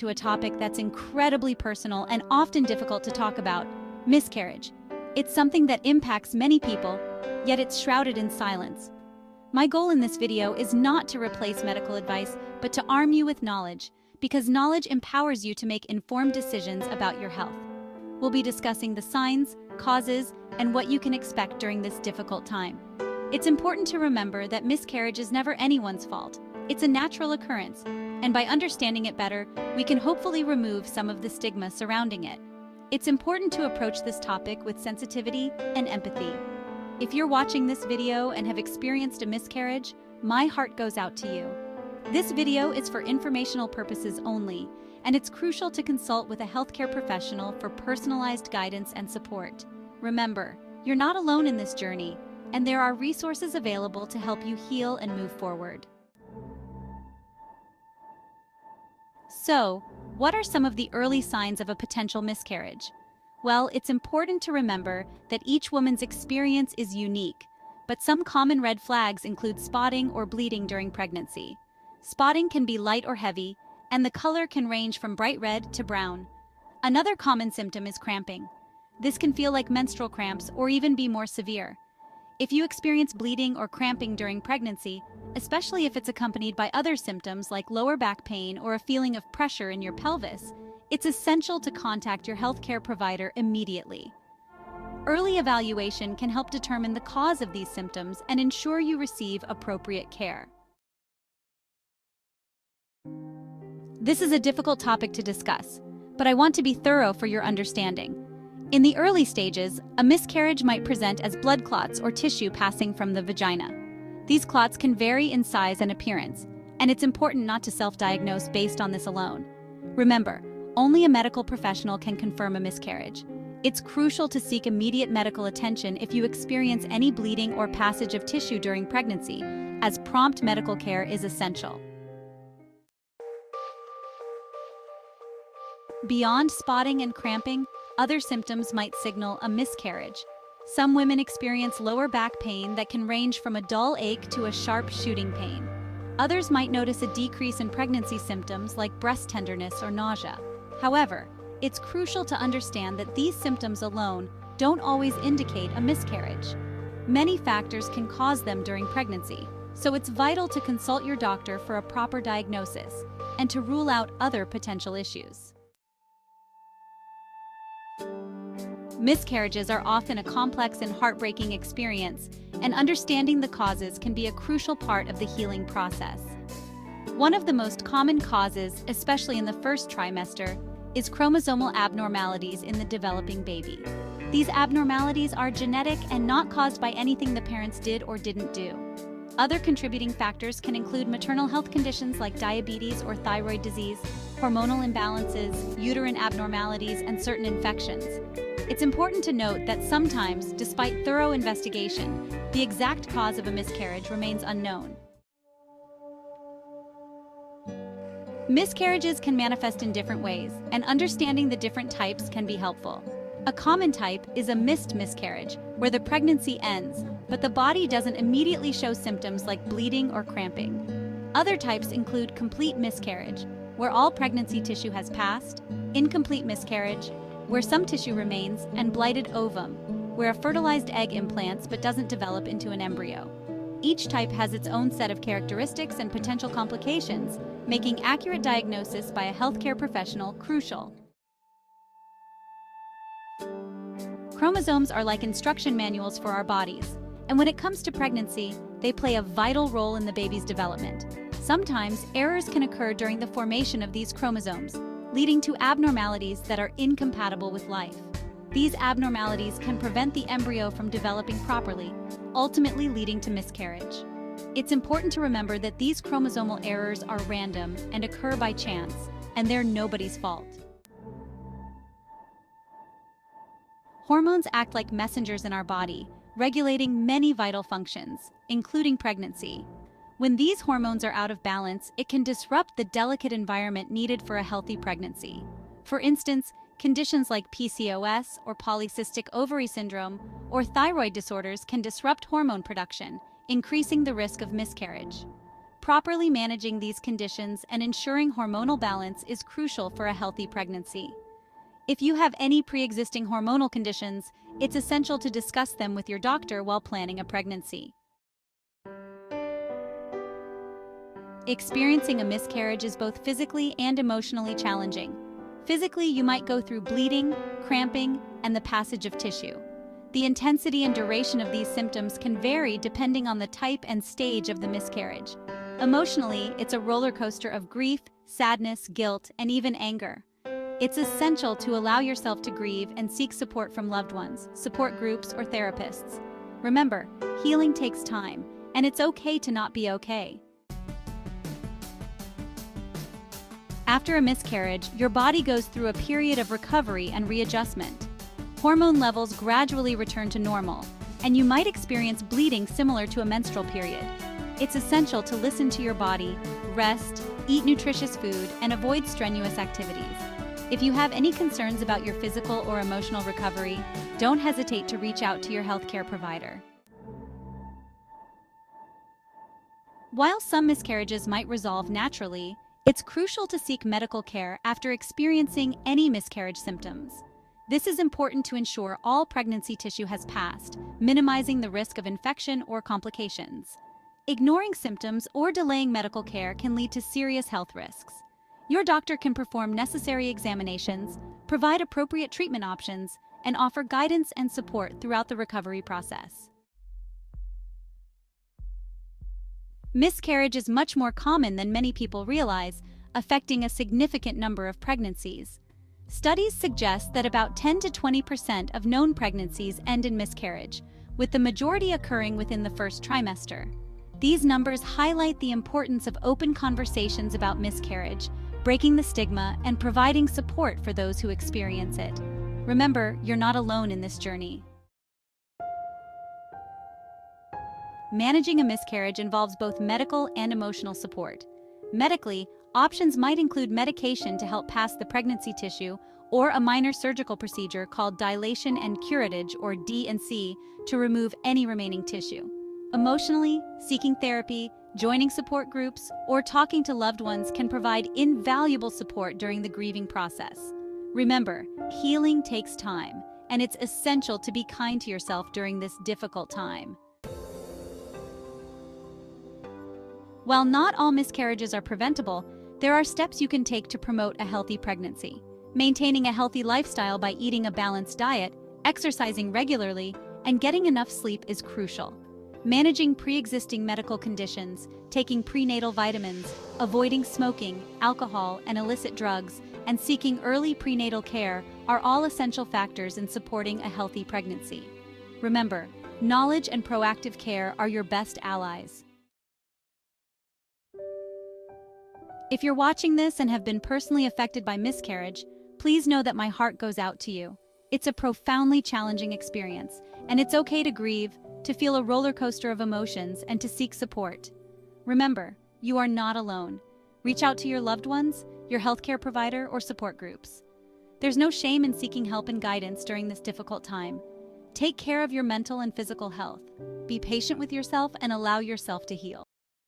into a topic that's incredibly personal and often difficult to talk about: miscarriage. It's something that impacts many people, yet it's shrouded in silence. My goal in this video is not to replace medical advice, but to arm you with knowledge, because knowledge empowers you to make informed decisions about your health. We'll be discussing the signs, causes, and what you can expect during this difficult time. It's important to remember that miscarriage is never anyone's fault. It's a natural occurrence, and by understanding it better, we can hopefully remove some of the stigma surrounding it. It's important to approach this topic with sensitivity and empathy. If you're watching this video and have experienced a miscarriage, my heart goes out to you. This video is for informational purposes only, and it's crucial to consult with a healthcare professional for personalized guidance and support. Remember, you're not alone in this journey, and there are resources available to help you heal and move forward. So, what are some of the early signs of a potential miscarriage? Well, it's important to remember that each woman's experience is unique, but some common red flags include spotting or bleeding during pregnancy. Spotting can be light or heavy, and the color can range from bright red to brown. Another common symptom is cramping. This can feel like menstrual cramps or even be more severe. If you experience bleeding or cramping during pregnancy, especially if it's accompanied by other symptoms like lower back pain or a feeling of pressure in your pelvis, it's essential to contact your healthcare provider immediately. Early evaluation can help determine the cause of these symptoms and ensure you receive appropriate care. This is a difficult topic to discuss, but I want to be thorough for your understanding. In the early stages, a miscarriage might present as blood clots or tissue passing from the vagina. These clots can vary in size and appearance, and it's important not to self-diagnose based on this alone. Remember, only a medical professional can confirm a miscarriage. It's crucial to seek immediate medical attention if you experience any bleeding or passage of tissue during pregnancy, as prompt medical care is essential. Beyond spotting and cramping, other symptoms might signal a miscarriage. Some women experience lower back pain that can range from a dull ache to a sharp shooting pain. Others might notice a decrease in pregnancy symptoms like breast tenderness or nausea. However, it's crucial to understand that these symptoms alone don't always indicate a miscarriage. Many factors can cause them during pregnancy, so it's vital to consult your doctor for a proper diagnosis and to rule out other potential issues. Miscarriages are often a complex and heartbreaking experience, and understanding the causes can be a crucial part of the healing process. One of the most common causes, especially in the first trimester, is chromosomal abnormalities in the developing baby. These abnormalities are genetic and not caused by anything the parents did or didn't do. Other contributing factors can include maternal health conditions like diabetes or thyroid disease, hormonal imbalances, uterine abnormalities, and certain infections. It's important to note that sometimes, despite thorough investigation, the exact cause of a miscarriage remains unknown. Miscarriages can manifest in different ways, and understanding the different types can be helpful. A common type is a missed miscarriage, where the pregnancy ends, but the body doesn't immediately show symptoms like bleeding or cramping. Other types include complete miscarriage, where all pregnancy tissue has passed, incomplete miscarriage, where some tissue remains, and blighted ovum, where a fertilized egg implants but doesn't develop into an embryo. Each type has its own set of characteristics and potential complications, making accurate diagnosis by a healthcare professional crucial. Chromosomes are like instruction manuals for our bodies, and when it comes to pregnancy, they play a vital role in the baby's development. Sometimes, errors can occur during the formation of these chromosomes, leading to abnormalities that are incompatible with life. These abnormalities can prevent the embryo from developing properly, ultimately leading to miscarriage. It's important to remember that these chromosomal errors are random and occur by chance, and they're nobody's fault. Hormones act like messengers in our body, regulating many vital functions, including pregnancy. When these hormones are out of balance, it can disrupt the delicate environment needed for a healthy pregnancy. For instance, conditions like PCOS or polycystic ovary syndrome or thyroid disorders can disrupt hormone production, increasing the risk of miscarriage. Properly managing these conditions and ensuring hormonal balance is crucial for a healthy pregnancy. If you have any pre-existing hormonal conditions, it's essential to discuss them with your doctor while planning a pregnancy. Experiencing a miscarriage is both physically and emotionally challenging. Physically, you might go through bleeding, cramping, and the passage of tissue. The intensity and duration of these symptoms can vary depending on the type and stage of the miscarriage. Emotionally, it's a roller coaster of grief, sadness, guilt, and even anger. It's essential to allow yourself to grieve and seek support from loved ones, support groups, or therapists. Remember, healing takes time, and it's okay to not be okay. After a miscarriage, your body goes through a period of recovery and readjustment. Hormone levels gradually return to normal, and you might experience bleeding similar to a menstrual period. It's essential to listen to your body, rest, eat nutritious food, and avoid strenuous activities. If you have any concerns about your physical or emotional recovery, don't hesitate to reach out to your healthcare provider. While some miscarriages might resolve naturally, it's crucial to seek medical care after experiencing any miscarriage symptoms. This is important to ensure all pregnancy tissue has passed, minimizing the risk of infection or complications. Ignoring symptoms or delaying medical care can lead to serious health risks. Your doctor can perform necessary examinations, provide appropriate treatment options, and offer guidance and support throughout the recovery process. Miscarriage is much more common than many people realize, affecting a significant number of pregnancies. Studies suggest that about 10 to 20% of known pregnancies end in miscarriage, with the majority occurring within the first trimester. These numbers highlight the importance of open conversations about miscarriage, breaking the stigma, and providing support for those who experience it. Remember, you're not alone in this journey. Managing a miscarriage involves both medical and emotional support. Medically, options might include medication to help pass the pregnancy tissue or a minor surgical procedure called dilation and curettage, or D&C, to remove any remaining tissue. Emotionally, seeking therapy, joining support groups, or talking to loved ones can provide invaluable support during the grieving process. Remember, healing takes time, and it's essential to be kind to yourself during this difficult time. While not all miscarriages are preventable, there are steps you can take to promote a healthy pregnancy. Maintaining a healthy lifestyle by eating a balanced diet, exercising regularly, and getting enough sleep is crucial. Managing pre-existing medical conditions, taking prenatal vitamins, avoiding smoking, alcohol, and illicit drugs, and seeking early prenatal care are all essential factors in supporting a healthy pregnancy. Remember, knowledge and proactive care are your best allies. If you're watching this and have been personally affected by miscarriage, please know that my heart goes out to you. It's a profoundly challenging experience, and it's okay to grieve, to feel a roller coaster of emotions, and to seek support. Remember, you are not alone. Reach out to your loved ones, your healthcare provider, or support groups. There's no shame in seeking help and guidance during this difficult time. Take care of your mental and physical health. Be patient with yourself and allow yourself to heal.